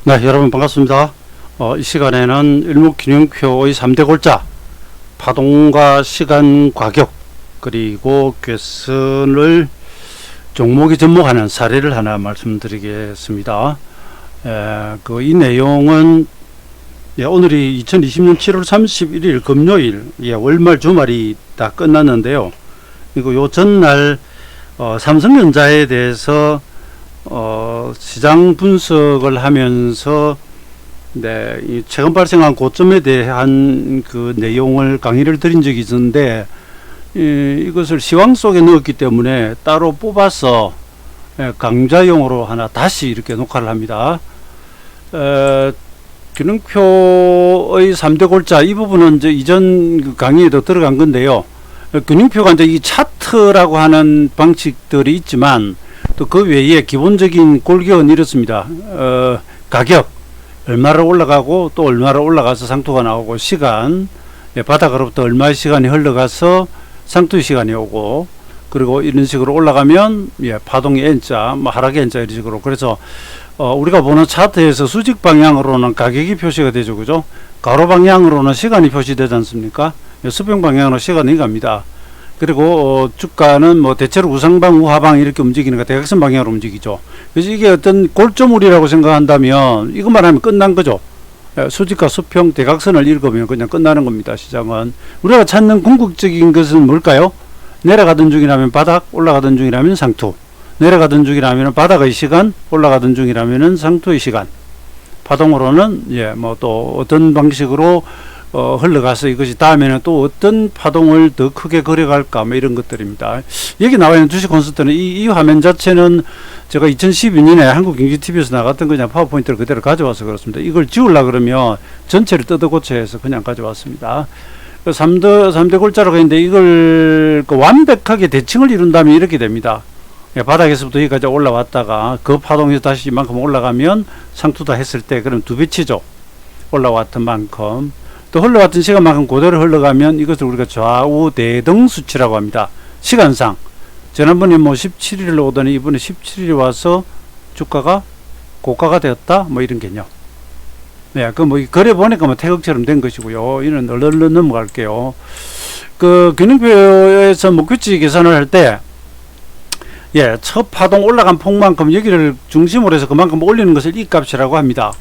네, 여러분 반갑습니다. 이 시간에는 일목균형표의 3대 골자, 파동과 시간 과격, 그리고 궤선을 종목이 접목하는 사례를 하나 말씀드리겠습니다. 이 내용은 오늘이 2020년 7월 31일 금요일, 월말 주말이 다 끝났는데요. 그리고 요 전날 삼성전자에 대해서 시장 분석을 하면서 이 최근 발생한 고점에 대한 그 내용을 강의를 드린 적이 있었는데, 이것을 시황 속에 넣었기 때문에 따로 뽑아서 강좌용으로 하나 다시 이렇게 녹화를 합니다. 균형표의 3대 골자, 이 부분은 이제 이전 그 강의에도 들어간 건데요. 균형표가 이제 이 차트라고 하는 방식들이 있지만, 또 그 외에 기본적인 골격은 이렇습니다. 가격, 얼마를 올라가고 또 얼마를 올라가서 상투가 나오고, 시간, 바닥으로부터 얼마의 시간이 흘러가서 상투의 시간이 오고, 그리고 이런 식으로 올라가면 파동의 N자, 하락의 N자 이런 식으로. 그래서 우리가 보는 차트에서 수직 방향으로는 가격이 표시가 되죠, 그죠? 가로 방향으로는 시간이 표시되지 않습니까? 수평 방향으로 시간이 갑니다. 그리고 주가는 대체로 우상방, 우하방 이렇게 움직이니까 대각선 방향으로 움직이죠. 그래서 이게 어떤 골조물이라고 생각한다면 이것만 하면 끝난 거죠. 수직과 수평, 대각선을 읽으면 그냥 끝나는 겁니다. 시장은. 우리가 찾는 궁극적인 것은 뭘까요? 내려가던 중이라면 바닥, 올라가던 중이라면 상투. 내려가던 중이라면 바닥의 시간, 올라가던 중이라면 상투의 시간. 파동으로는 또 어떤 방식으로 흘러가서 이것이 다음에는 또 어떤 파동을 더 크게 그려갈까, 이런 것들입니다. 여기 나와 있는 주식 콘서트는 이 화면 자체는 제가 2012년에 한국경제TV에서 나갔던 그냥 파워포인트를 그대로 가져와서 그렇습니다. 이걸 지우려고 그러면 전체를 뜯어고쳐서 그냥 가져왔습니다. 3대 골자라고 했는데, 이걸 완벽하게 대칭을 이룬다면 이렇게 됩니다. 바닥에서부터 여기까지 올라왔다가 그 파동에서 다시 이만큼 올라가면 상투다 했을 때 그럼 두 배치죠. 올라왔던 만큼. 또 흘러갔던 시간만큼 그대로 흘러가면 이것을 우리가 좌우 대등 수치라고 합니다. 시간상 지난번에 17일을 오더니 이번에 17일이 와서 주가가 고가가 되었다, 이런 개념. 그래 보니까 태극처럼 된 것이고요. 이는 얼른 넘어갈게요. 균형표에서 목표치 계산을 할 때, 첫 파동 올라간 폭만큼 여기를 중심으로 해서 그만큼 올리는 것을 이 값이라고 합니다.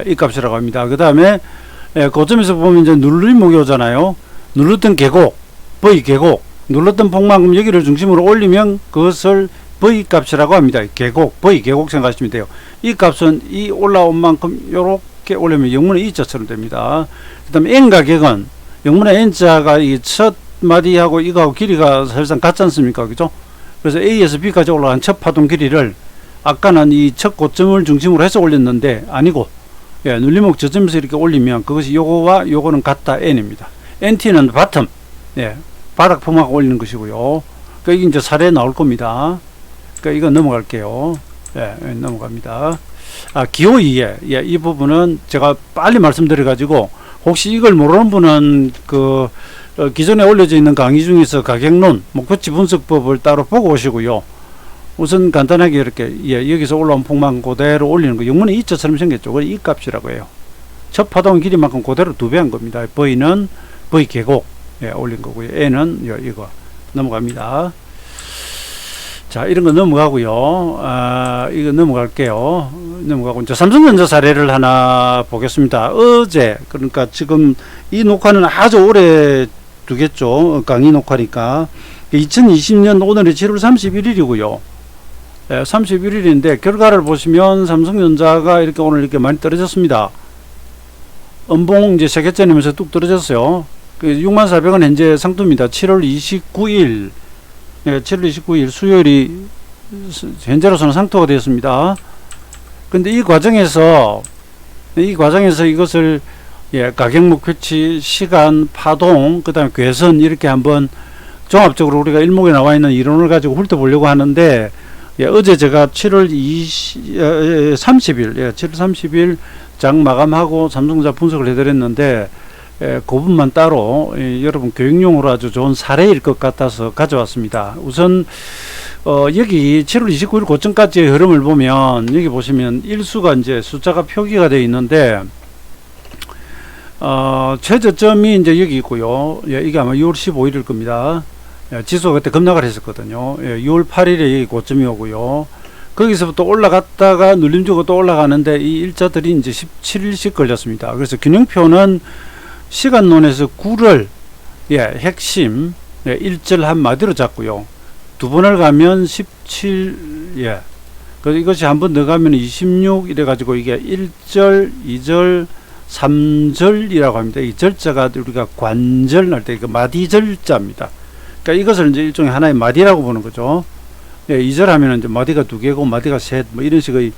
이 값이라고 합니다. 그 다음에 고점에서 보면 이제 눌림목이 오잖아요. 눌렀던 계곡, V 계곡, 눌렀던 폭만큼 여기를 중심으로 올리면 그것을 V 값이라고 합니다. 계곡, V 계곡 생각하시면 돼요. 이 값은 이 올라온 만큼 요렇게 올리면 영문의 E자처럼 됩니다. 그 다음에 N 가격은 영문의 N자가 이 첫 마디하고 이거하고 길이가 사실상 같지 않습니까? 그죠? 그래서 A에서 B까지 올라간 첫 파동 길이를 아까는 이 첫 고점을 중심으로 해서 올렸는데 아니고, 눌림목 저점에서 이렇게 올리면 그것이 요거와 요거는 같다, N입니다. NT는 바텀, 바닥 포마가 올리는 것이고요. 이게 이제 사례 나올 겁니다. 이거 넘어갈게요. 넘어갑니다. 기호 2에, 이 부분은 제가 빨리 말씀드려가지고, 혹시 이걸 모르는 분은 기존에 올려져 있는 강의 중에서 가격론, 목표치 분석법을 따로 보고 오시고요. 우선 간단하게 이렇게 여기서 올라온 폭만 그대로 올리는 거, 영문의 E자처럼 생겼죠. 그걸 이 값이라고 해요. 첫 파동 길이만큼 그대로 2배 한 겁니다. V는 V 계곡 올린 거고요. N은 이거 넘어갑니다. 자, 이런 거 넘어가고요. 이거 넘어갈게요. 넘어가고 이제 삼성전자 사례를 하나 보겠습니다. 어제, 그러니까 지금 이 녹화는 아주 오래 두겠죠. 강의 녹화니까. 2020년 오늘이 7월 31일이고요. 31일인데 결과를 보시면 삼성전자가 이렇게 오늘 이렇게 많이 떨어졌습니다. 음봉 이제 세계전이면서 뚝 떨어졌어요. 64,000원 현재 상투입니다. 7월 29일, 7월 29일 수요일이 현재로서는 상투가 되었습니다. 근데 이 과정에서 이것을 가격 목표치, 시간, 파동, 그 다음에 궤선 이렇게 한번 종합적으로 우리가 일목에 나와 있는 이론을 가지고 훑어보려고 하는데, 어제 제가 7월 30일 장 마감하고 삼성전자 분석을 해드렸는데, 그 부분만 따로 여러분 교육용으로 아주 좋은 사례일 것 같아서 가져왔습니다. 우선 여기 7월 29일 고점까지의 흐름을 보면 여기 보시면 일수가 이제 숫자가 표기가 되어 있는데 최저점이 이제 여기 있고요. 예, 이게 아마 6월 15일일 겁니다. 예, 지수가 그때 급락을 했었거든요. 예, 6월 8일에 여기 고점이 오고요. 거기서부터 올라갔다가 눌림 주고 또 올라가는데 이 일자들이 이제 17일씩 걸렸습니다. 그래서 균형표는 시간론에서 9를 예, 핵심 예, 1절 한마디로 잡고요. 두 번을 가면 17, 예. 그래서 이것이 한 번 더 가면 26 이래가지고 이게 1절, 2절, 3절이라고 합니다. 이 절자가 우리가 관절 할 때 그 마디절자입니다. 그러니까 이것을 이제 일종의 하나의 마디라고 보는 거죠. 예, 2절 하면은 이제 마디가 두 개고 마디가 셋, 뭐 이런 식의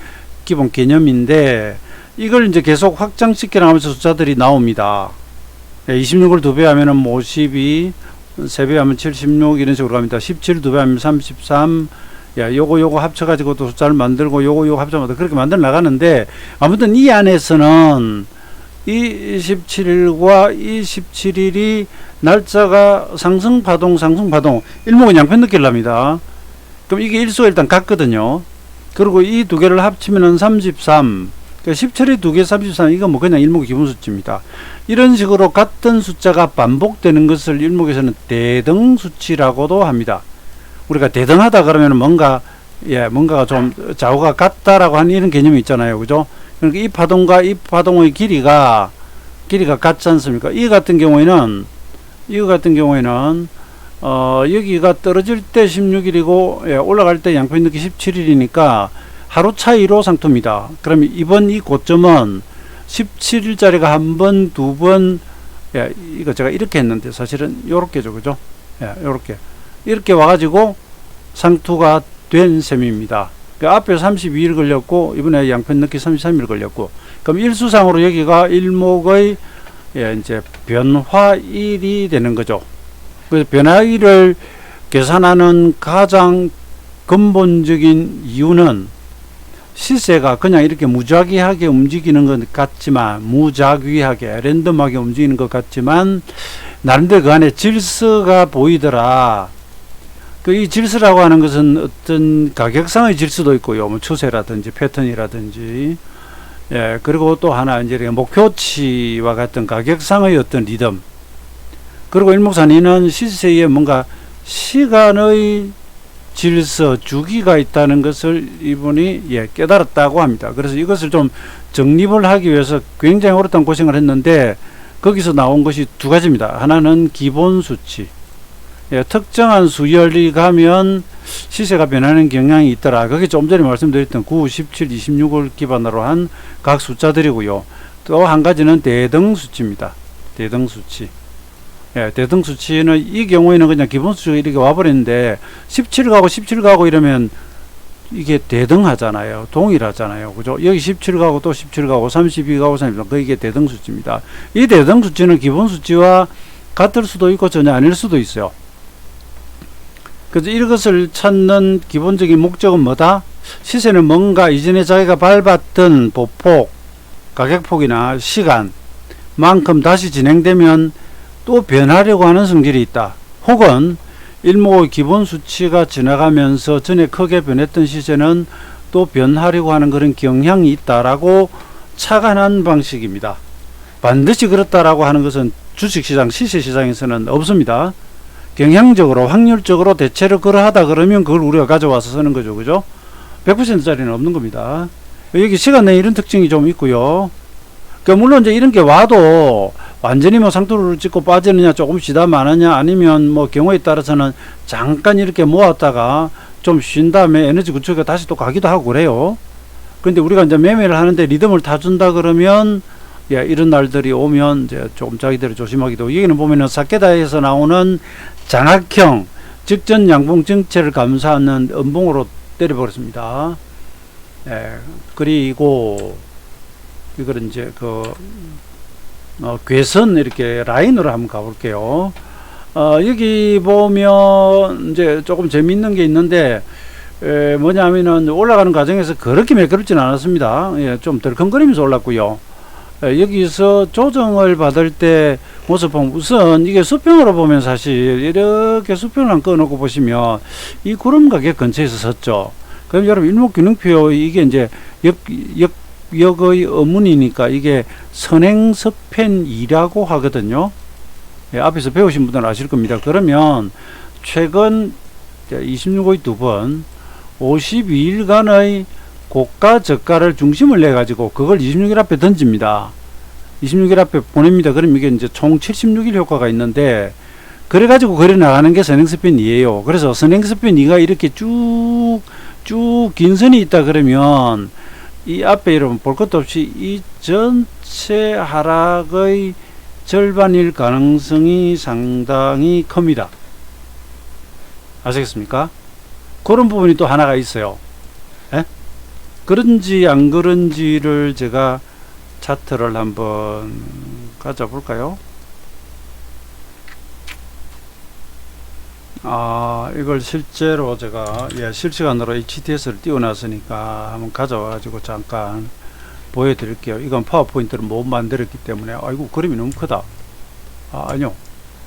기본 개념인데 이걸 이제 계속 확장시켜 나가면서 숫자들이 나옵니다. 예, 26을 두 배 하면은 52, 3배 하면 76 이런 식으로 갑니다. 17 두 배 하면 33, 야, 요거 합쳐가지고 또 숫자를 만들고 요거 합쳐가지고 그렇게 만들어 나가는데 아무튼 이 안에서는 이 27일과 이 17일이 날짜가 상승파동 일목은 양편 느낄랍니다. 그럼 이게 일수가 일단 같거든요. 그리고 이 두 개를 합치면은 33. 그러니까 17이 두 개 33. 이건 뭐 그냥 일목의 기본 수치입니다. 이런 식으로 같은 숫자가 반복되는 것을 일목에서는 대등수치라고도 합니다. 우리가 대등하다 그러면 뭔가가 좀 좌우가 같다라고 하는 이런 개념이 있잖아요. 그죠? 그러니까 이 파동과 이 파동의 길이가 같지 않습니까? 이거 같은 경우에는 여기가 떨어질 때 16일이고 예, 올라갈 때 양평 늦기 17일이니까 하루 차이로 상투입니다. 그러면 이번 이 고점은 17일짜리가 한 번, 두 번, 예, 이거 제가 이렇게 했는데 사실은 요렇게죠. 그죠? 예, 이렇게 와가지고 상투가 된 셈입니다. 그 앞에 32일 걸렸고 이번에 양편 늦기 33일 걸렸고 그럼 일수상으로 여기가 일목의 예, 이제 변화일이 되는 거죠. 그래서 변화일을 계산하는 가장 근본적인 이유는 시세가 그냥 이렇게 무작위하게 움직이는 것 같지만 무작위하게 랜덤하게 움직이는 것 같지만 나름대로 그 안에 질서가 보이더라. 그 이 질서라고 하는 것은 어떤 가격상의 질서도 있고요. 뭐 추세라든지 패턴이라든지 예, 그리고 또 하나 이제 목표치와 같은 가격상의 어떤 리듬. 그리고 일목산이는 시세에 뭔가 시간의 질서, 주기가 있다는 것을 이분이 예, 깨달았다고 합니다. 그래서 이것을 좀 정립을 하기 위해서 굉장히 오랫동안 고생을 했는데 거기서 나온 것이 두 가지입니다. 하나는 기본 수치. 예, 특정한 수열이 가면 시세가 변하는 경향이 있더라. 그게 좀 전에 말씀드렸던 9, 17, 26을 기반으로 한 각 숫자들이고요. 또 한 가지는 대등수치입니다. 대등수치. 예, 대등수치는 이 경우에는 그냥 기본수치가 이렇게 와버리는데 17 가고 이러면 이게 대등하잖아요. 동일하잖아요. 그죠? 여기 17 가고 또 17 가고 32 가고 32 가고 이게 대등수치입니다. 이 대등수치는 기본수치와 같을 수도 있고 전혀 아닐 수도 있어요. 그래서 이것을 찾는 기본적인 목적은 뭐다? 시세는 뭔가 이전에 자기가 밟았던 보폭, 가격폭이나 시간만큼 다시 진행되면 또 변하려고 하는 성질이 있다. 혹은 일목의 기본 수치가 지나가면서 전에 크게 변했던 시세는 또 변하려고 하는 그런 경향이 있다라고 착안한 방식입니다. 반드시 그렇다라고 하는 것은 주식시장, 시세시장에서는 없습니다. 경향적으로 확률적으로 대체로 그러하다 그러면 그걸 우리가 가져와서 쓰는 거죠. 그죠? 100%짜리는 없는 겁니다. 여기 시간 내에 이런 특징이 좀 있고요. 그러니까 물론 이제 이런 게 와도 완전히 뭐 상투를 찍고 빠지느냐 조금 쉬다 마느냐 아니면 뭐 경우에 따라서는 잠깐 이렇게 모았다가 좀 쉰 다음에 에너지 구축에 다시 또 가기도 하고 그래요. 그런데 우리가 이제 매매를 하는데 리듬을 타준다 그러면 예, 이런 날들이 오면 이제 조금 자기들이 조심하기도. 여기는 보면은 사케다에서 나오는 장악형 직전 양봉 정체를 감사하는 음봉으로 때려버렸습니다. 예, 그리고 이걸 이제 괴선 이렇게 라인으로 한번 가볼게요. 여기 보면 이제 조금 재밌는 게 있는데 뭐냐면은 올라가는 과정에서 그렇게 매끄럽지는 않았습니다. 예, 좀 덜컹거리면서 올랐고요. 여기서 조정을 받을 때 모습 보면 우선 이게 수평으로 보면 사실 이렇게 수평을 한 꺼놓고 보시면 이 구름 가격 근처에서 섰죠. 그럼 여러분 일목균형표 이게 이제 역의 어문이니까 이게 선행서펜2라고 하거든요. 예, 앞에서 배우신 분들은 아실 겁니다. 그러면 최근 26호의 두 번 52일간의 고가 저가를 중심을 내 가지고 그걸 26일 앞에 던집니다. 26일 앞에 보냅니다. 그럼 이게 이제 총 76일 효과가 있는데 그래 가지고 그래 나가는 게 선행스핀 2예요. 그래서 선행스핀 2가 이렇게 쭉 긴 선이 있다 그러면 이 앞에 여러분 볼 것도 없이 이 전체 하락의 절반일 가능성이 상당히 큽니다. 아시겠습니까? 그런 부분이 또 하나가 있어요. 에? 그런지 안 그런지를 제가 차트를 한번 가져볼까요? 이걸 실제로 제가 실시간으로 HTS를 띄워놨으니까 한번 가져와가지고 잠깐 보여드릴게요. 이건 파워포인트를 못 만들었기 때문에 아이고 그림이 너무 크다. 아니요,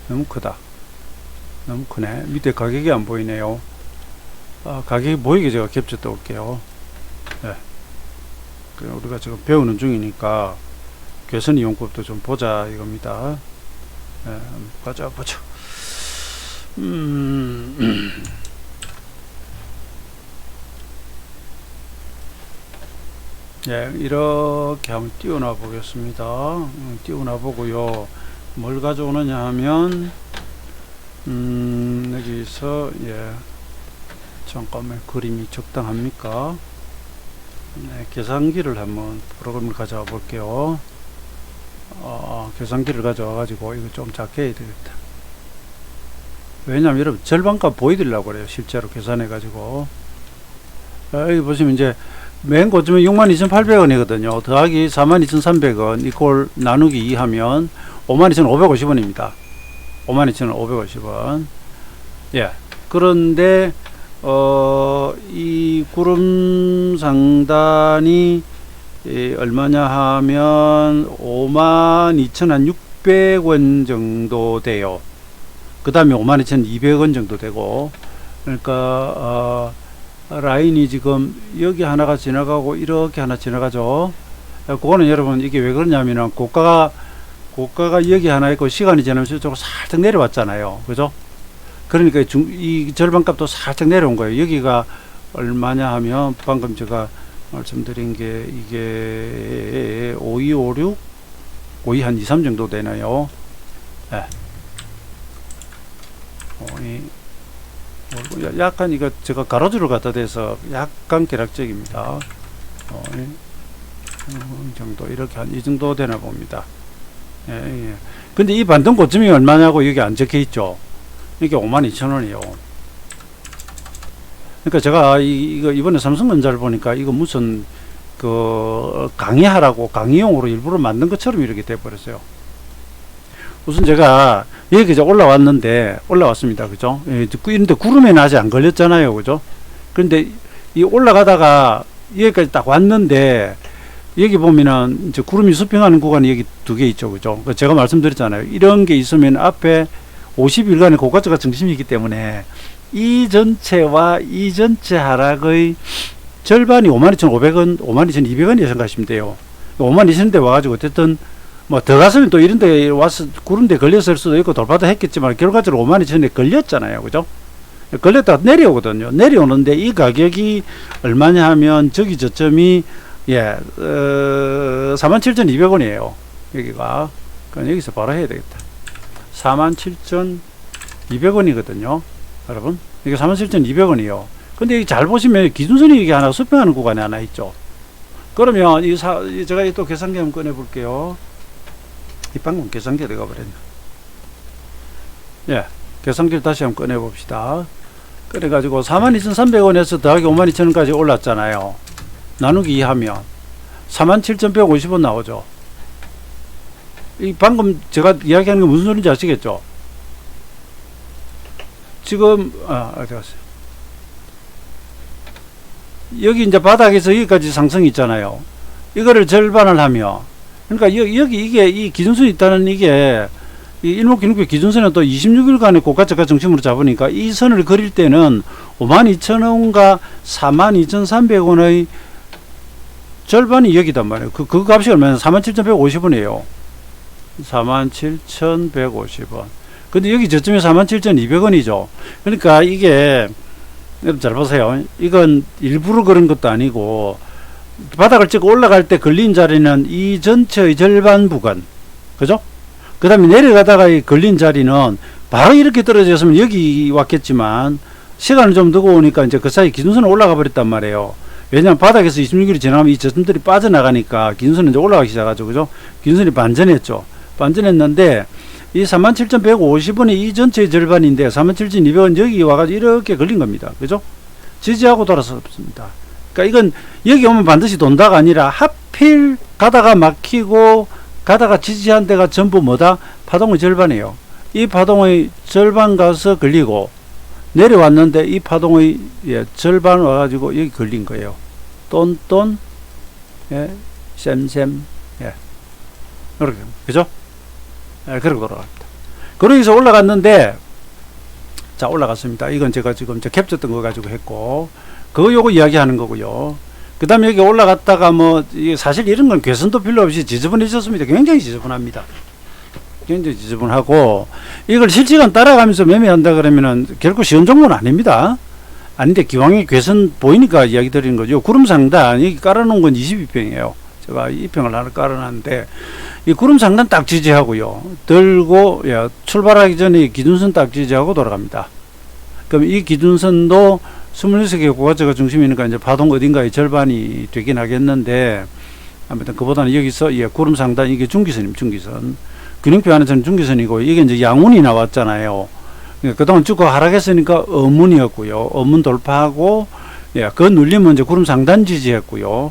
너무 크다. 너무 크네. 밑에 가격이 안 보이네요. 가격이 보이게 제가 캡처 떠올게요. 네. 우리가 지금 배우는 중이니까 괴선 이용법도 좀 보자 이겁니다. 네, 보자. 예, 이렇게 한번 띄워놔 보겠습니다. 띄워놔 보고요. 뭘 가져오느냐 하면, 여기서, 잠깐만, 그림이 적당합니까? 네, 계산기를 한번 프로그램을 가져와 볼게요. 계산기를 가져와 가지고 이거 좀 작게 해야 되겠다. 왜냐면 여러분 절반값 보여드리려고 그래요. 실제로 계산해 가지고 여기 보시면 이제 맨 고점에 62,800원이거든요 더하기 42,300원 이꼴 나누기 2 하면 52,550원입니다 52,550원. 예. 그런데 이 구름 상단이 얼마냐 하면 52,600원 정도 돼요. 그 다음에 52,200원 정도 되고, 그러니까 라인이 지금 여기 하나가 지나가고 이렇게 하나 지나가죠. 그거는 여러분 이게 왜 그러냐면은 고가가 여기 하나 있고 시간이 지나면서 이쪽으로 살짝 내려왔잖아요. 그죠? 그러니까 이 절반값도 살짝 내려온 거예요. 여기가 얼마냐 하면 방금 제가 말씀드린 게 이게 5256 52 한 2, 3 정도 되나요? 네. 약간 이거 제가 가로주를 갖다 대서 약간 계략적입니다. 이 정도 이렇게 한 이 정도 되나 봅니다. 예. 근데 이 반등 고점이 얼마냐고 여기 안 적혀 있죠. 이게 52,000원이요. 그러니까 제가 이거 이번에 삼성전자를 보니까 이거 무슨 강의하라고 강의용으로 일부러 만든 것처럼 이렇게 돼 버렸어요. 우선 제가 여기 이제 올라왔습니다. 그죠? 이런데 구름에는 아직 안 걸렸잖아요. 그죠? 그런데 이 올라가다가 여기까지 딱 왔는데 여기 보면은 이제 구름이 수평하는 구간이 여기 두 개 있죠. 그죠? 제가 말씀드렸잖아요. 이런 게 있으면 앞에 50일간의 고가저가 중심이기 때문에 이 전체와 이 전체 하락의 절반이 52,500원, 52,200원이라 생각하시면 돼요. 52,000원대 와가지고 어쨌든 뭐 더 갔으면 또 이런 데 와서 구름대 걸렸을 수도 있고 돌파도 했겠지만 결과적으로 52,000원에 걸렸잖아요. 그죠? 걸렸다가 내려오거든요. 내려오는데 이 가격이 얼마냐 하면 저기 저점이 47,200원이에요. 여기가. 그럼 여기서 바로 해야 되겠다. 47,200원이거든요. 여러분. 이게 47,200원이에요. 근데 여기 잘 보시면 기준선이 이게 하나 수평하는 구간에 하나 있죠. 그러면 제가 또 계산기 한번 꺼내 볼게요. 이 방금 계산기가 들어가 버렸네. 예. 계산기를 다시 한번 꺼내 봅시다. 그래가지고 42,300원에서 더하기 52,000원까지 올랐잖아요. 나누기 2 하면 47,150원 나오죠. 이 방금 제가 이야기하는 게 무슨 소리인지 아시겠죠? 지금 어디 갔어요? 여기 이제 바닥에서 여기까지 상승이 있잖아요. 이거를 절반을 하면 그러니까 여기 이게 이 기준선이 있다는 이게 이 일목기능표 기준선은 또 26일간의 고가저가 중심으로 잡으니까 이 선을 그릴 때는 52,000원과 42,300원의 절반이 여기단 말이에요. 그 값이 얼마나? 47,150원이에요. 47,150원. 근데 여기 저점이 47,200원이죠. 그러니까 이게 여러분 잘 보세요. 이건 일부러 그런 것도 아니고 바닥을 찍고 올라갈 때 걸린 자리는 이 전체의 절반 부근, 그죠? 그 다음에 내려가다가 이 걸린 자리는 바로 이렇게 떨어졌으면 여기 왔겠지만 시간을 좀 두고 오니까 이제 그 사이 기준선은 올라가 버렸단 말이에요. 왜냐하면 바닥에서 26일이 지나가면 이 저점들이 빠져나가니까 기준선은 이제 올라가기 시작하죠. 그죠? 기준선이 반전했죠. 반전했는데 이 47,150원이 이 전체의 절반인데 47,200원 여기 와가지고 이렇게 걸린 겁니다. 그죠? 지지하고 돌아섰습니다. 그러니까 이건 여기 오면 반드시 돈다가 아니라 하필 가다가 막히고 가다가 지지한 데가 전부 뭐다? 파동의 절반이에요. 이 파동의 절반 가서 걸리고 내려왔는데 이 파동의 절반 와가지고 여기 걸린 거예요. 똔똔, 쌤쌤, 그렇게, 그죠? 그렇게 돌아갑니다. 그러기서 올라갔는데, 자, 올라갔습니다. 이건 제가 지금 캡쳤던 거 가지고 했고, 요거 이야기하는 거고요. 그 다음에 여기 올라갔다가 사실 이런 건 개선도 필요 없이 지저분해졌습니다. 굉장히 지저분합니다. 굉장히 지저분하고, 이걸 실시간 따라가면서 매매한다 그러면은 결코 쉬운 종목은 아닙니다. 아닌데 기왕에 개선 보이니까 이야기 드리는 거죠. 구름 상단, 여기 깔아놓은 건 22평이에요. 제가 2평을 하나 깔아놨는데, 이 구름 상단 딱 지지하고요. 들고, 출발하기 전에 기준선 딱 지지하고 돌아갑니다. 그럼 이 기준선도 26개 고가저가 중심이니까 이제 파동 어딘가의 절반이 되긴 하겠는데, 아무튼 그보다는 여기서 구름 상단 이게 중기선입니다. 중기선. 균형표 안에서는 중기선이고, 이게 이제 양운이 나왔잖아요. 그러니까 그동안 쭉 하락했으니까 음운이었고요. 음운 돌파하고, 그 눌리면 이제 구름 상단 지지했고요.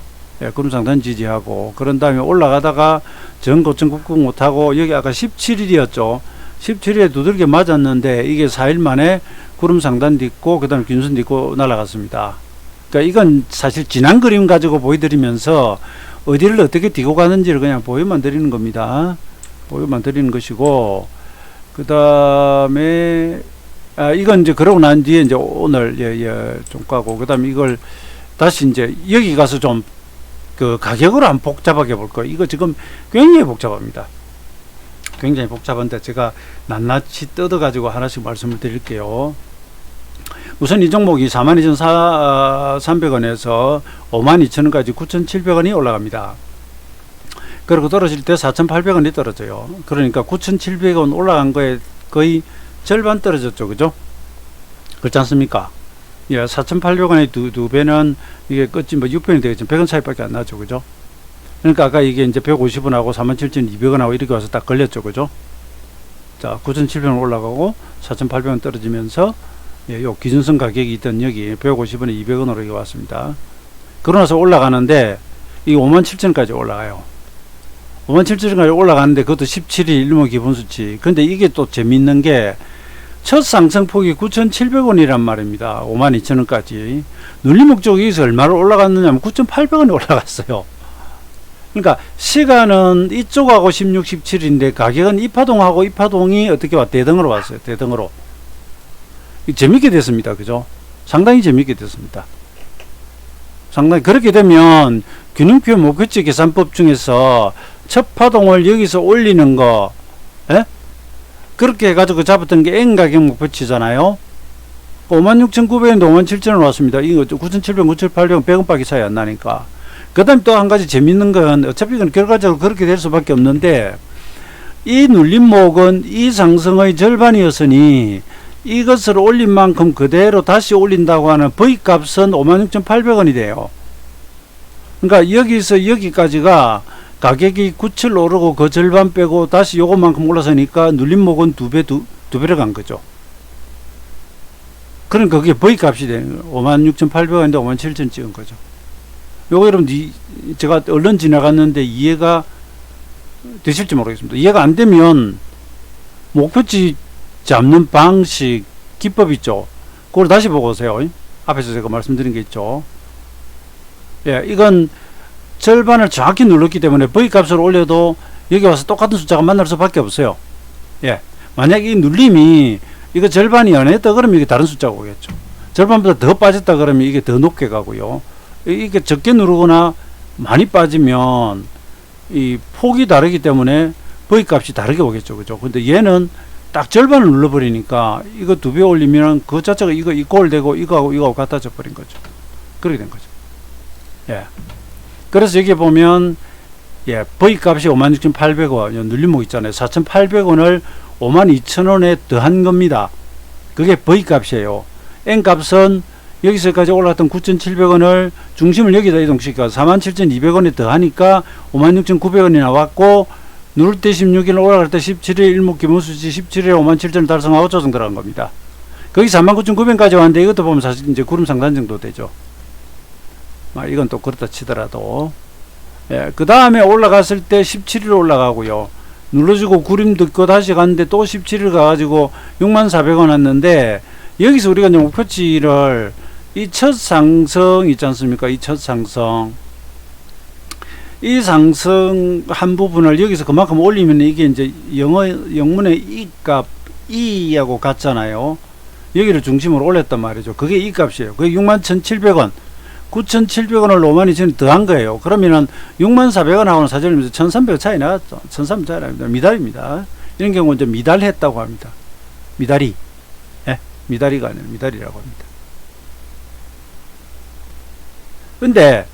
구름 상단 지지하고, 그런 다음에 올라가다가 전고점 극복 못하고, 여기 아까 17일이었죠. 17일에 두들겨 맞았는데, 이게 4일 만에 구름 상단 딛고 그 다음에 균선 딛고 날아갔습니다. 그러니까 이건 사실 지난 그림 가지고 보여드리면서 어디를 어떻게 딛고 가는지를 그냥 보여만 드리는 겁니다. 보여만 드리는 것이고, 그 다음에 이건 이제 그러고 난 뒤에 이제 오늘 좀 가고, 그 다음에 이걸 다시 이제 여기 가서 좀 그 가격으로 한번 복잡하게 볼 거예요. 이거 지금 굉장히 복잡합니다. 굉장히 복잡한데 제가 낱낱이 뜯어가지고 하나씩 말씀을 드릴게요. 우선 이 종목이 42,300원에서 52,000원까지 9,700원이 올라갑니다. 그리고 떨어질 때 4,800원이 떨어져요. 그러니까 9,700원 올라간 거에 거의 절반 떨어졌죠. 그죠? 그렇지 않습니까? 4,800원의 두 배는 이게 끝이 6배는 되겠죠. 100원 차이밖에 안 나죠. 그죠? 그러니까 아까 이게 이제 150원하고 47,200원하고 이렇게 와서 딱 걸렸죠. 그죠? 자, 9,700원 올라가고 4,800원 떨어지면서 요 기준선 가격이 있던 여기 150원에 200원으로 이렇게 왔습니다. 그러고 나서 올라가는데 이 57,000원까지 올라가요. 57,000원까지 올라가는데 그것도 17일 일모 기본수치. 근데 이게 또 재밌는 게 첫 상승폭이 9,700원이란 말입니다. 52,000원까지. 눌림목 쪽에서 얼마를 올라갔느냐면 9,800원이 올라갔어요. 그러니까 시간은 이쪽하고 16, 17인데 가격은 이 파동하고 이 파동이 어떻게 대등으로 왔어요. 대등으로. 재밌게 됐습니다. 그죠? 상당히 재밌게 됐습니다. 상당히 그렇게 되면 균형표 목표치 계산법 중에서 첫 파동을 여기서 올리는 거, 그렇게 해가지고 잡았던 게 N 가격 목표치잖아요. 56,900원인데 57,000원 왔습니다. 이거 9,700원, 9,800원 100원밖에 차이 안 나니까. 그 다음에 또 한 가지 재밌는 건 어차피 이건 결과적으로 그렇게 될 수밖에 없는데, 이 눌림목은 이 상승의 절반이었으니 이것을 올린 만큼 그대로 다시 올린다고 하는 V값은 56,800원이 돼요. 그러니까 여기서 여기까지가 가격이 9,7 오르고 그 절반 빼고 다시 요것만큼 올라서니까 눌림목은 두 배를 간 거죠. 그러니까 그게 V값이 되는 거예요. 56,800원인데 57,000 찍은 거죠. 요거 여러분 제가 얼른 지나갔는데 이해가 되실지 모르겠습니다. 이해가 안 되면 목표치 잡는 방식 기법 있죠. 그걸 다시 보고 오세요. 앞에서 제가 말씀드린 게 있죠. 이건 절반을 정확히 눌렀기 때문에 V 값을 올려도 여기 와서 똑같은 숫자가 만날 수밖에 없어요. 예. 만약 이 눌림이 이거 절반이 안 했다 그러면 이게 다른 숫자가 오겠죠. 절반보다 더 빠졌다 그러면 이게 더 높게 가고요. 이게 적게 누르거나 많이 빠지면 이 폭이 다르기 때문에 V 값이 다르게 오겠죠. 그죠? 근데 얘는 딱 절반을 눌러버리니까 이거 2배 올리면 그 자체가 이거 이꼴 되고 이거하고 같아져 버린 거죠. 그렇게 된 거죠. 예. 그래서 여기 보면 예, V 값이 56,800원 눌림목 있잖아요. 4,800원을 52,000원에 더한 겁니다. 그게 V 값이에요. N 값은 여기서까지 올라갔던 9,700원을 중심을 여기다 이동시켜 47,200원에 더하니까 56,900원이 나왔고 누를 때 16일 올라갈 때 17일 일목 기본수치 17일에 57,000을 달성하고 조정 들어간 겁니다. 거기 39,900원까지 왔는데 이것도 보면 사실 이제 구름 상단 정도 되죠. 이건 또 그렇다 치더라도 예, 그 다음에 올라갔을 때 17일 올라가고요. 눌러주고 구름 듣고 다시 갔는데 또 17일 가가지고 64,000원 왔는데 여기서 우리가 이제 목표치를 이 첫 상승 있지 않습니까? 이 첫 상승 이 상승한 부분을 여기서 그만큼 올리면 이게 이제 영문의 이 값 E하고 같잖아요. 여기를 중심으로 올렸단 말이죠. 그게 이 값이에요. 그게 61,700원 9,700원을 52,000원 더한 거예요. 그러면은 64,000원하고는 사실은 1,300원 차이 나왔죠. 1,300원 차이 납니다. 미달입니다. 이런 경우는 이제 미달했다고 합니다. 미달이. 예? 미달이가 아니라 미달이라고 합니다. 근데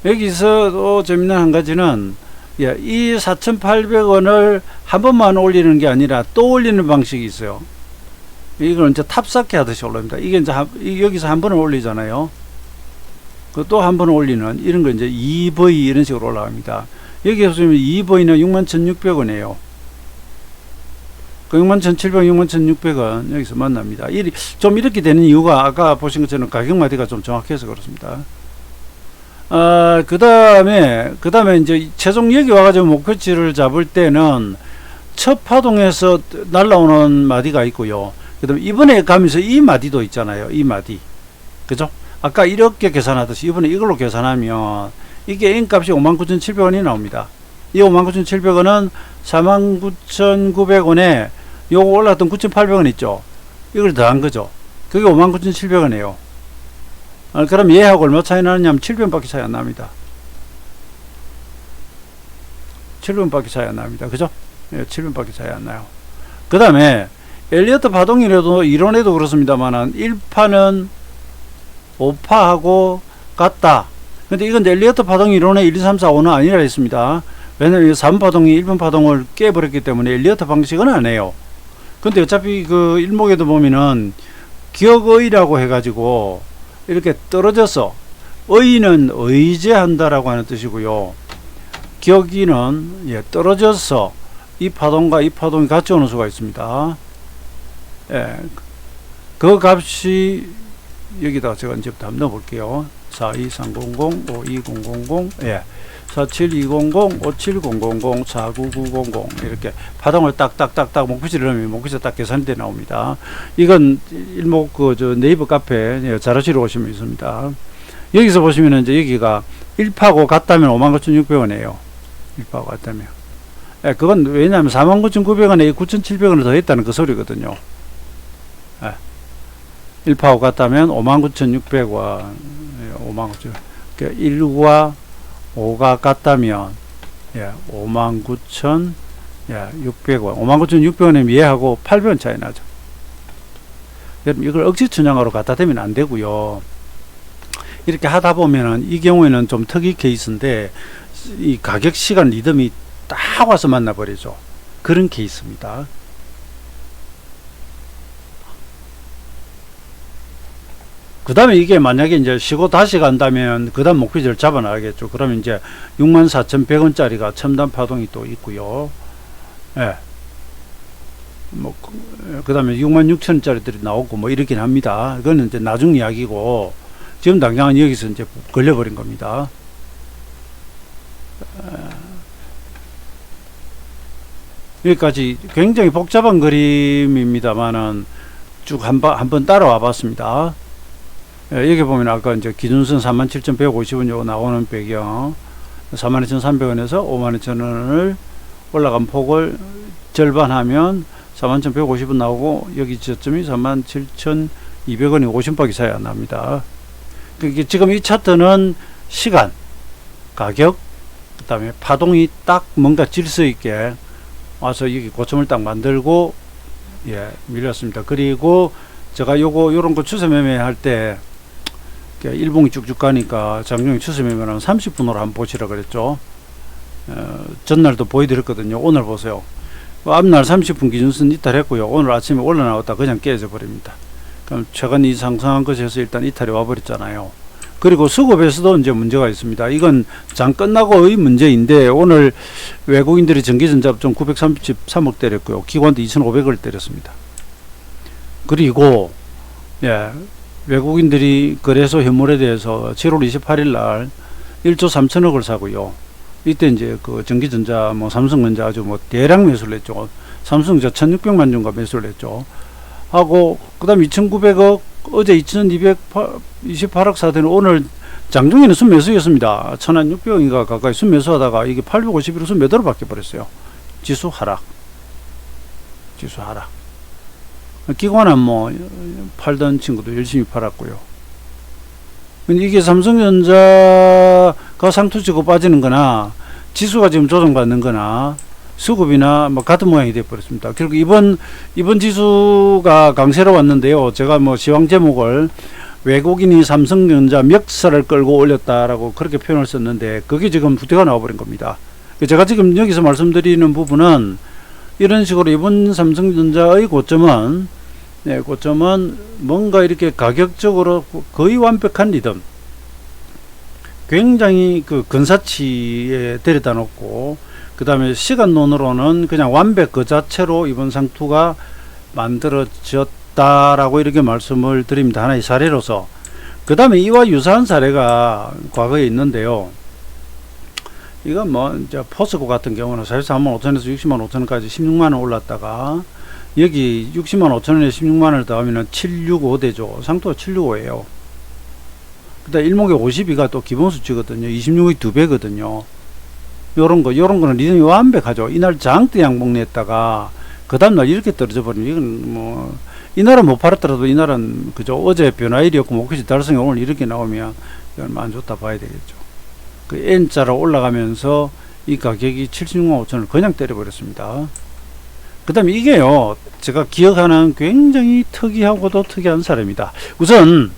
여기서 또 재밌는 한 가지는 예, 이 4,800원을 한 번만 올리는 게 아니라 또 올리는 방식이 있어요. 이걸 이제 탑쌓기 하듯이 올립니다. 이게 이제 여기서 한 번을 올리잖아요. 그 또 한 번 올리는 이런 거 이제 2V 이런 식으로 올라갑니다. 여기서 보면 2V는 61,600원이에요. 그 61,700원, 61,600원 여기서 만납니다. 좀 이렇게 되는 이유가 아까 보신 것처럼 가격 마디가 좀 정확해서 그렇습니다. 그 다음에 이제 최종 여기 와가지고 목표치를 잡을 때는 첫 파동에서 날라오는 마디가 있고요. 그 다음에 이번에 가면서 이 마디도 있잖아요. 이 마디. 그죠? 아까 이렇게 계산하듯이 이번에 이걸로 계산하면 이게 N값이 59,700원이 나옵니다. 이 59,700원은 49,900원에 요거 올랐던 9,800원 있죠. 이걸 더한 거죠. 그게 59,700원이에요. 그럼 얘하고 얼마 차이 나느냐면 700원밖에 차이 안 납니다. 700원밖에 차이 안 납니다. 그죠? 예, 700원밖에 차이 안 나요. 그 다음에 엘리어트 파동이라도 이론에도 그렇습니다만은 1파는 5파하고 같다. 근데 이건 엘리어트 파동 이론의 1, 2, 3, 4, 5는 아니라 했습니다. 왜냐면 3파동이 1번 파동을 깨버렸기 때문에 엘리어트 방식은 안 해요. 근데 어차피 그 일목에도 보면은 기억의라고 해가지고 이렇게 떨어져서 의는 의제한다라고 하는 뜻이고요. 기억이는 예, 떨어져서 이 파동과 이 파동이 같이 오는 수가 있습니다. 예, 그 값이 여기다 제가 이제부터 한번 넣어볼게요. 42300, 52000, 예, 47200, 57000, 49900 이렇게 파동을 딱딱딱딱 목표치를 넣으면 목표치 딱 계산이 돼 나옵니다. 이건 일목 저 네이버 카페 예, 자료실에 오시면 있습니다. 여기서 보시면 이제 여기가 1파고 같다면 59,600원이에요. 1파고 같다면. 예, 그건 왜냐하면 49,900원에 9,700원을 더했다는 그 소리거든요. 예. 1파고 같다면 59,600원. 예, 59,000원. 그러니까 1과 5가 같다면 예, 59,600원. 59,600원에 얘하고 800원 차이 나죠. 여러분 이걸 억지 춘향으로 갖다 대면 안 되고요. 이렇게 하다 보면은 이 경우에는 좀 특이 케이스인데 이 가격 시간 리듬이 딱 와서 만나버리죠. 그런 케이스입니다. 그 다음에 이게 만약에 이제 쉬고 다시 간다면 그 다음 목표지를 잡아놔야겠죠. 그러면 이제 64,100원짜리가 첨단 파동이 또 있고요. 예. 뭐, 그 다음에 66,000원짜리들이 나오고 뭐 이렇긴 합니다. 그거는 이제 나중 이야기고 지금 당장은 여기서 이제 걸려버린 겁니다. 여기까지 굉장히 복잡한 그림입니다만은 쭉 한번 따라와 봤습니다. 예, 여기 보면 아까 이제 기준선 37,150원 요거 나오는 배경, 42,300원에서 52,000원을 올라간 폭을 절반하면 41,150원 나오고, 여기 저점이 47,200원이 50박이 차이 안 납니다. 그러니까 지금 이 차트는 시간, 가격, 그 다음에 파동이 딱 뭔가 질서 있게 와서 여기 고점을 딱 만들고, 예, 밀렸습니다. 그리고 제가 요런 거 추세 매매할 때, 일봉이 쭉쭉 가니까 장중에 추세 매매는 30분으로 한번 보시라 그랬죠. 전날도 보여드렸거든요. 오늘 보세요. 앞날 30분 기준선 이탈했고요. 오늘 아침에 올라나왔다 그냥 깨져 버립니다. 그럼 최근 이 상승한 것에서 일단 이탈이 와버렸잖아요. 그리고 수급에서도 이제 문제가 있습니다. 이건 장 끝나고의 문제인데, 오늘 외국인들이 전기전자업종 933억 때렸고요. 기관도 2,500을 때렸습니다. 그리고, 예, 외국인들이 거래소 현물에 대해서 7월 28일 날 1조 3천억을 사고요. 이때 이제 그 전기전자, 삼성전자 아주 대량 매수를 했죠. 삼성전자 1,600만 주가 매수를 했죠. 하고, 그 다음 2,900억, 어제 2,228억 사대는 오늘 장중에는 순매수였습니다. 1,600억인가 가까이 순매수하다가 이게 851억 순매도로 바뀌어버렸어요. 지수 하락. 기관은 팔던 친구도 열심히 팔았고요. 근데 이게 삼성전자가 상투치고 빠지는 거나, 지수가 지금 조정받는 거나, 수급이나 같은 모양이 되어버렸습니다. 결국 이번 지수가 강세로 왔는데요. 제가 시황 제목을 외국인이 삼성전자 멱살을 끌고 올렸다라고 그렇게 표현을 썼는데, 그게 지금 후퇴가 나와버린 겁니다. 제가 지금 여기서 말씀드리는 부분은 이런 식으로 이번 삼성전자의 고점은 뭔가 이렇게 가격적으로 거의 완벽한 리듬, 굉장히 그 근사치에 데려다 놓고, 그 다음에 시간론으로는 그냥 완벽 그 자체로 이번 상투가 만들어졌다라고 이렇게 말씀을 드립니다. 하나의 사례로서. 그 다음에 이와 유사한 사례가 과거에 있는데요. 이건 이제 포스코 같은 경우는 43만5천에서 60만 5천원까지 16만원 올랐다가, 여기 60만 5천원에 16만원을 더하면 765되죠. 상투가 765예요. 그 다음 일목에 52가 또 기본수치거든요. 26이 2배거든요. 요런 거는 리듬이 완벽하죠. 이날 장대 양봉 냈다가 그 다음날 이렇게 떨어져 버리면, 이건 이날은 못 팔았더라도 이날은 그죠. 어제 변화일이었고 목표치 달성이 오늘 이렇게 나오면 이건 안 좋다 봐야 되겠죠. 그 N자로 올라가면서 이 가격이 76만 5천을 그냥 때려버렸습니다. 그 다음에 이게요, 제가 기억하는 굉장히 특이하고도 특이한 사례입니다. 우선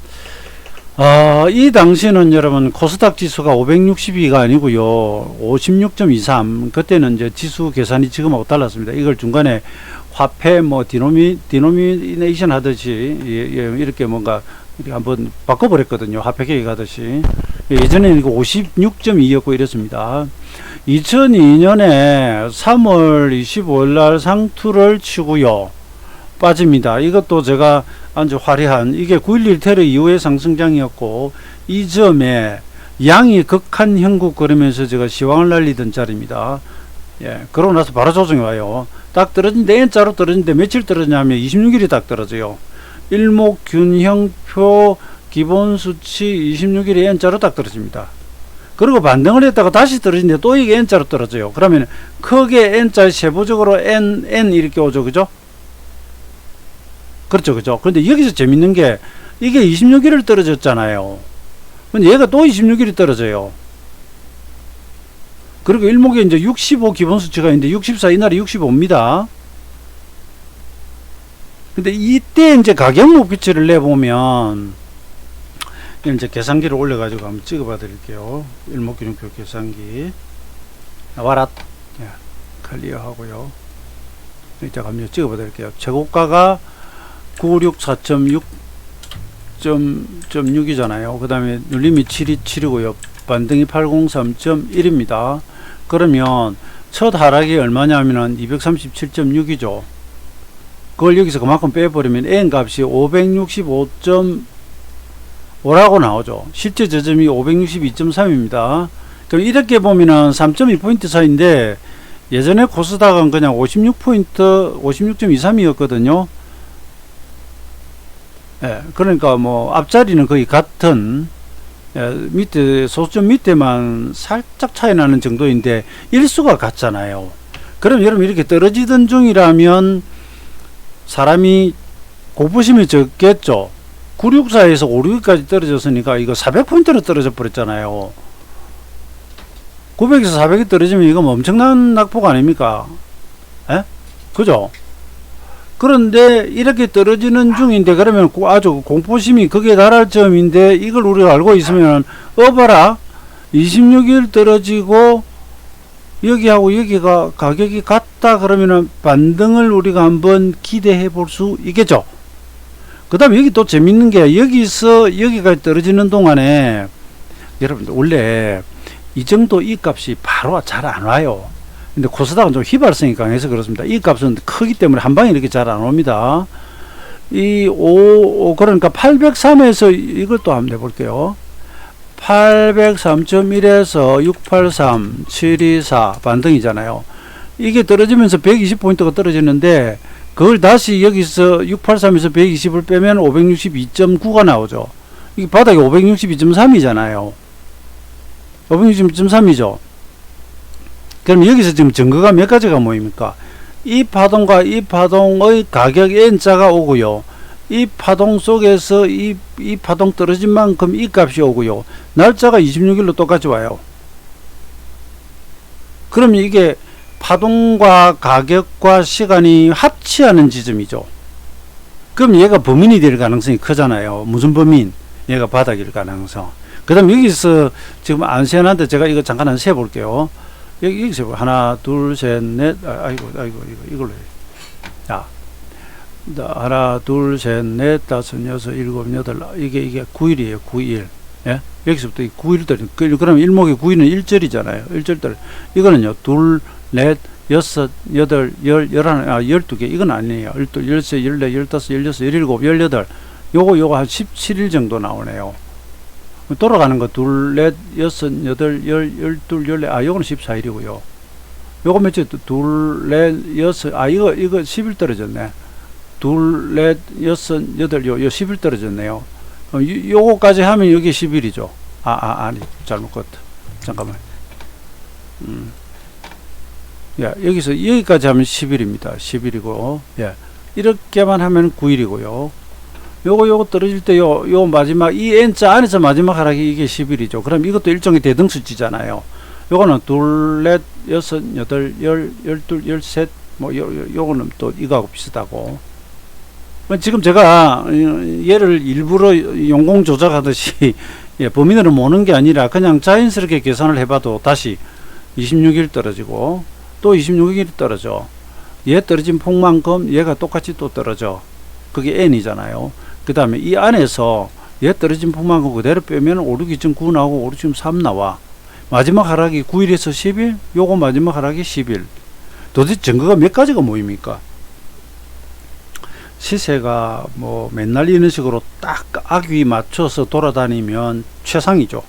이 당시는 여러분 코스닥 지수가 562가 아니고요 56.23, 그때는 이제 지수 계산이 지금하고 달랐습니다. 이걸 중간에 화폐 디노미네이션 하듯이 이렇게 뭔가 이렇게 한번 바꿔버렸거든요. 화폐 계획하듯이. 예전에는 이거 56.2였고 이랬습니다. 2002년에 3월 25일 날 상투를 치고요 빠집니다. 이것도 제가 아주 화려한, 이게 9.11 테러 이후의 상승장이었고, 이 점에 양이 극한 형국거리면서 제가 시황을 날리던 자리입니다. 예, 그러고 나서 바로 조정이 와요. 딱 떨어진데, N자로 떨어진데 며칠 떨어지냐면 26일이 딱 떨어져요. 일목균형표 기본수치 26일에 N자로 딱 떨어집니다. 그리고 반등을 했다가 다시 떨어지는데 또 이게 N자로 떨어져요. 그러면 크게 N자 세부적으로 N 이렇게 오죠. 그죠? 그렇죠. 그런데 여기서 재밌는 게, 이게 26일을 떨어졌잖아요. 근데 얘가 또 26일이 떨어져요. 그리고 일목에 이제 65 기본수치가 있는데 64, 이날이 65입니다. 근데 이때 이제 가격 목표치를 내보면, 이제 계산기를 올려가지고 한번 찍어봐 드릴게요. 일목균형표 계산기. 와라. 예, 클리어 하고요. 이제 한번 찍어봐 드릴게요. 최고가가 964.6.6이잖아요. 그 다음에 눌림이 727이고요. 반등이 803.1입니다. 그러면 첫 하락이 얼마냐면은 237.6이죠. 그걸 여기서 그만큼 빼버리면 N 값이 565.5라고 나오죠. 실제 저점이 562.3입니다. 그럼 이렇게 보면은 3.2포인트 차이인데, 예전에 코스닥은 그냥 56포인트, 56.23이었거든요. 예, 그러니까 앞자리는 거의 같은 밑에 소수점 밑에만 살짝 차이 나는 정도인데 일수가 같잖아요. 그럼 여러분 이렇게 떨어지던 중이라면 사람이 공포심이 적겠죠. 964에서 562까지 떨어졌으니까 이거 400포인트로 떨어져 버렸잖아요. 900에서 400이 떨어지면 이거 엄청난 낙폭 아닙니까? 에? 그죠? 그런데 이렇게 떨어지는 중인데 그러면 아주 공포심이 극에 달할 점인데 이걸 우리가 알고 있으면 봐라 26일 떨어지고 여기하고 여기가 가격이 같다 그러면은 반등을 우리가 한번 기대해 볼 수 있겠죠. 그 다음에 여기 또 재밌는 게 여기서 여기까지 떨어지는 동안에 여러분들 원래 이 정도 이 값이 바로 잘 안 와요. 근데 코스닥은 좀 휘발성이 강해서 그렇습니다. 이 값은 크기 때문에 한 방에 이렇게 잘 안 옵니다. 그러니까 803에서 이걸 또 한번 내볼게요. 803.1에서 683, 724 반등이잖아요. 이게 떨어지면서 120포인트가 떨어지는데 그걸 다시 여기서 683에서 120을 빼면 562.9가 나오죠. 이게 바닥이 562.3이잖아요. 562.3이죠. 그럼 여기서 지금 증거가 몇 가지가 모입니까? 이 파동과 이 파동의 가격 N자가 오고요. 이 파동 속에서 이 파동 떨어진 만큼 이 값이 오고요. 날짜가 26일로 똑같이 와요. 그럼 이게 파동과 가격과 시간이 합치하는 지점이죠. 그럼 얘가 범인이 될 가능성이 크잖아요. 무슨 범인? 얘가 바닥일 가능성. 그 다음 여기서 지금 안 세는데 제가 이거 잠깐 한 세볼게요. 여기서 하나, 둘, 셋, 넷, 이걸로 해. 자, 하나, 둘, 셋, 넷, 다섯, 여섯, 일곱, 여덟, 이게 9일이에요, 9일. 예? 여기서부터 9일들, 그러면 일목의 9일은 1절이잖아요. 1절들. 이거는요, 둘, 넷, 여섯, 여덟, 열, 열하나, 12개. 이건 아니에요. 12, 13, 14, 15, 16, 17, 18. 요거 한 17일 정도 나오네요. 돌아가는 거 둘, 넷, 여섯, 여덟, 열, 열둘, 열네. 요거는 14일이고요. 요거 며칠 둘, 넷, 여섯. 이거 10일 떨어졌네. 둘, 넷, 여섯, 여덟, 요 10일 떨어졌네요. 요거까지 하면 여기 10일이죠. 아니, 잘못 껐다. 잠깐만. 여기서 여기까지 하면 10일입니다. 10일이고, 이렇게만 하면 9일이고요. 요거 떨어질 때 요 마지막 이 N자 안에서 마지막 하락이 이게 10일이죠. 그럼 이것도 일종의 대등수치잖아요. 요거는 둘, 넷, 여섯, 여덟, 열, 열둘, 열셋, 요거는 또 이거하고 비슷하고. 지금 제가 얘를 일부러 용공 조작하듯이 범인으로 모는 게 아니라 그냥 자연스럽게 계산을 해봐도 다시 26일 떨어지고 또 26일 떨어져. 얘 떨어진 폭만큼 얘가 똑같이 또 떨어져. 그게 N이잖아요. 그 다음에 이 안에서 얘 떨어진 폭만큼 그대로 빼면 562.9 나오고 563 나와. 마지막 하락이 9일에서 10일, 요거 마지막 하락이 10일. 도대체 증거가 몇 가지가 모입니까? 시세가 맨날 이런 식으로 딱 악위 맞춰서 돌아다니면 최상이죠.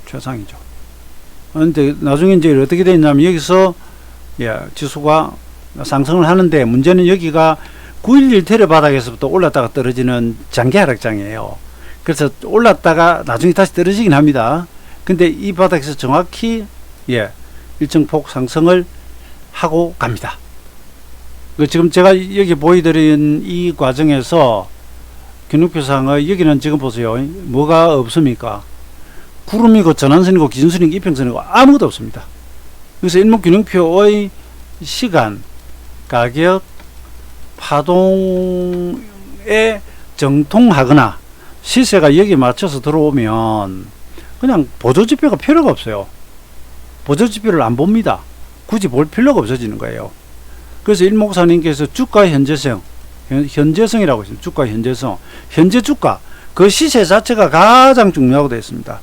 최상이죠. 근데 나중에 이제 어떻게 되냐면 여기서 지수가 상승을 하는데 문제는 여기가 911 테러 바닥에서부터 올랐다가 떨어지는 장기 하락장이에요. 그래서 올랐다가 나중에 다시 떨어지긴 합니다. 근데 이 바닥에서 정확히 일정 폭 상승을 하고 갑니다. 지금 제가 여기 보여드린 이 과정에서 기록표상의 여기는 지금 보세요. 뭐가 없습니까? 구름이고 전환선이고 기준선이고 이평선이고 아무것도 없습니다. 그래서 일목균형표의 시간, 가격, 파동에 정통하거나 시세가 여기에 맞춰서 들어오면 그냥 보조지표가 필요가 없어요. 보조지표를 안 봅니다. 굳이 볼 필요가 없어지는 거예요. 그래서 일목사님께서 주가 현재성이라고 했습니다. 주가 현재성. 현재 주가. 그 시세 자체가 가장 중요하고 되어 있습니다.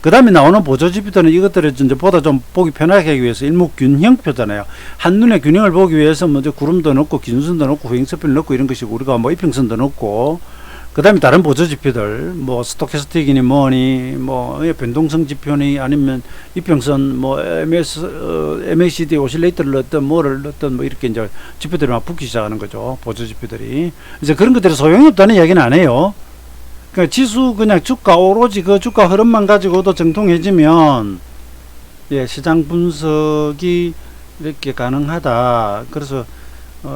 그 다음에 나오는 보조지표들은 이것들을 이제 보다 좀 보기 편하게 하기 위해서 일목균형표잖아요. 한눈에 균형을 보기 위해서 먼저 구름도 넣고 기준선도 넣고 후행서편을 넣고 이런 것이고 우리가 이평선도 넣고 그 다음에 다른 보조지표들 스토캐스틱이니 뭐니 변동성 지표니 아니면 이평선 MACD 오실레이터를 넣었던 뭐를 넣었던 이렇게 이제 지표들이 막 붙기 시작하는 거죠. 보조지표들이. 이제 그런 것들이 소용이 없다는 이야기는 안 해요. 그러니까 지수 그냥 주가 오로지 그 주가 흐름만 가지고도 정통해지면 예, 시장 분석이 이렇게 가능하다. 그래서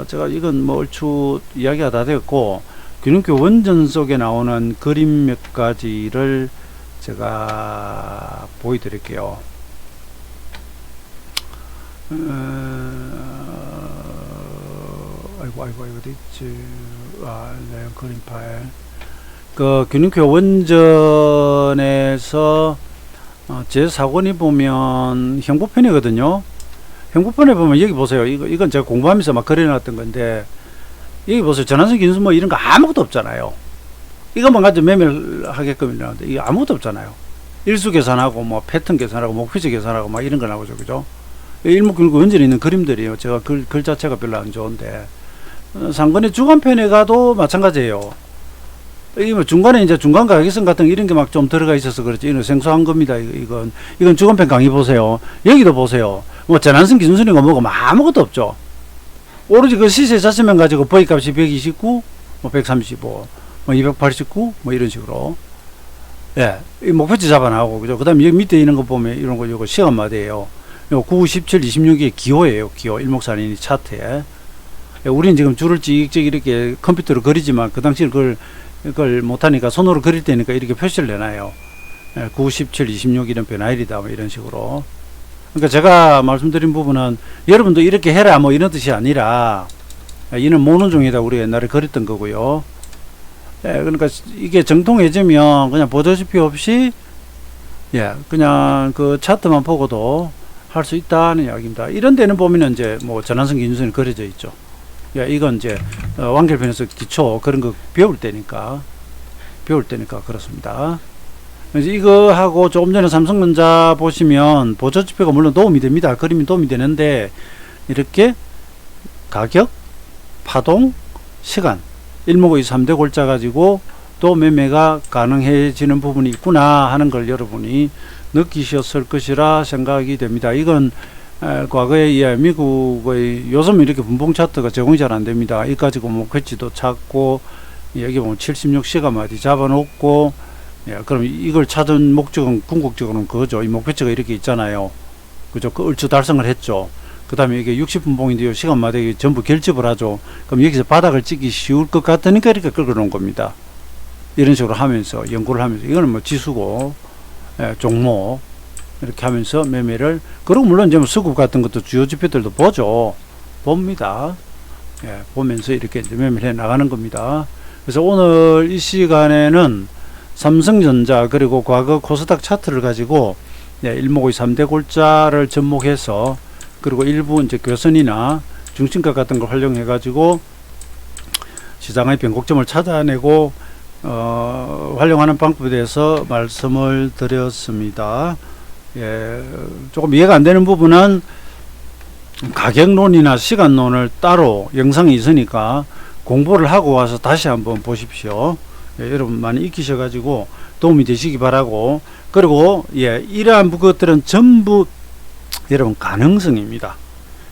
제가 이건 뭐 얼추 이야기가 다 됐고, 균형표 원전 속에 나오는 그림 몇 가지를 제가 보여드릴게요. 아이고 어디 있지? 네, 그림 파일. 그 균형표 원전에서 제 사건이 보면 형부편이거든요. 형부편에 보면 여기 보세요. 이건 제가 공부하면서 막 그려놨던 건데, 여기 보세요. 전환선 기준수 뭐 이런 거 아무것도 없잖아요. 이것만 가지고 매매를 하게끔 이러는데 이게 아무것도 없잖아요. 일수 계산하고 뭐 패턴 계산하고 목표치 계산하고 막 이런 거 나오죠, 그죠? 일목균형표 원전에 있는 그림들이에요. 제가 글 자체가 별로 안 좋은데, 상권의 주간편에 가도 마찬가지예요. 이 뭐 중간에 이제 중간 가격선 같은 이런 게 막 좀 들어가 있어서 그렇지, 이건 생소한 겁니다. 이건 주간편 강의 보세요. 여기도 보세요. 뭐 전환선 기준선이가 뭐가 아무것도 없죠. 오로지 그 시세 자체만 가지고 V 값이 129, 뭐 135, 뭐 289, 뭐 이런 식으로. 예, 이 목표치 잡아나오고, 그죠? 그 다음에 여기 밑에 있는 거 보면 이런 거, 이거 시간마다예요. 요 9, 17, 26이 기호예요. 기호. 일목산인이 차트에. 예, 우리는 지금 줄을 찍찍 이렇게 컴퓨터로 그리지만, 그 당시 그걸 못하니까 손으로 그릴 때니까 이렇게 표시를 내놔요. 예, 9, 17, 26 이런 변화일이다. 뭐 이런 식으로. 그러니까 제가 말씀드린 부분은 여러분도 이렇게 해라 뭐 이런 뜻이 아니라, 이는 모는 종이다 우리 옛날에 그렸던 거고요. 예, 그러니까 이게 정통해지면 그냥 보조지표 없이 예, 그냥 그 차트만 보고도 할 수 있다는 이야기입니다. 이런 데는 보면은 이제 뭐 전환선 기준선이 그려져 있죠. 예, 이건 이제 완결편에서 기초 그런 거 배울 때니까 그렇습니다. 그래서 이거 하고 조금 전에 삼성전자 보시면 보조지표가 물론 도움이 됩니다. 그림이 도움이 되는데, 이렇게 가격, 파동, 시간, 일목의 3대 골자 가지고 또 매매가 가능해지는 부분이 있구나 하는 걸 여러분이 느끼셨을 것이라 생각이 됩니다. 이건 과거에 미국의 요즘 이렇게 분봉 차트가 제공이 잘 안 됩니다. 이 가지고 목표치도 찾고, 여기 보면 76시간 어디 잡아놓고, 예, 그럼 이걸 찾은 목적은 궁극적으로는 그거죠. 이 목표치가 이렇게 있잖아요. 그죠? 그 얼추 달성을 했죠. 그 다음에 이게 60분봉인데요. 시간마다 전부 결집을 하죠. 그럼 여기서 바닥을 찍기 쉬울 것 같으니까 이렇게 끌어 놓은 겁니다. 이런 식으로 하면서, 연구를 하면서, 이거는 뭐 지수고, 예, 종목, 이렇게 하면서 매매를, 그리고 물론 이제 뭐 수급 같은 것도 주요 지표들도 봅니다. 예, 보면서 이렇게 이제 매매를 해 나가는 겁니다. 그래서 오늘 이 시간에는 삼성전자 그리고 과거 코스닥 차트를 가지고 일목의 3대 골자를 접목해서, 그리고 일부 이제 교선이나 중심가 같은 걸 활용해 가지고 시장의 변곡점을 찾아내고 활용하는 방법에 대해서 말씀을 드렸습니다. 예, 조금 이해가 안 되는 부분은 가격론이나 시간론을 따로 영상이 있으니까 공부를 하고 와서 다시 한번 보십시오. 예, 여러분 많이 익히셔가지고 도움이 되시기 바라고, 그리고 예, 이러한 것들은 전부 여러분 가능성입니다.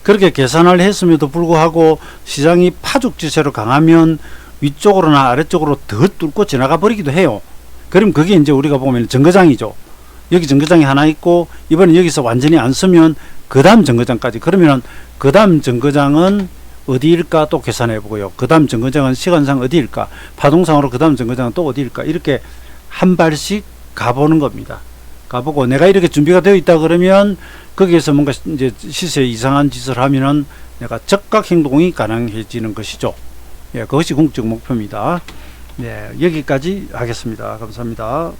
그렇게 계산을 했음에도 불구하고 시장이 파죽지세로 강하면 위쪽으로나 아래쪽으로 더 뚫고 지나가 버리기도 해요. 그럼 그게 이제 우리가 보면 정거장이죠. 여기 정거장이 하나 있고, 이번에 여기서 완전히 안 쓰면 그 다음 정거장까지, 그러면은 그 다음 정거장은 어디일까 또 계산해 보고요. 그 다음 정거장은 시간상 어디일까, 파동상으로 그 다음 정거장은 또 어디일까, 이렇게 한 발씩 가보는 겁니다. 가보고 내가 이렇게 준비가 되어 있다 그러면 거기에서 뭔가 이제 시세 이상한 짓을 하면은 내가 적각 행동이 가능해지는 것이죠. 예, 그것이 궁극적 목표입니다. 예, 여기까지 하겠습니다. 감사합니다.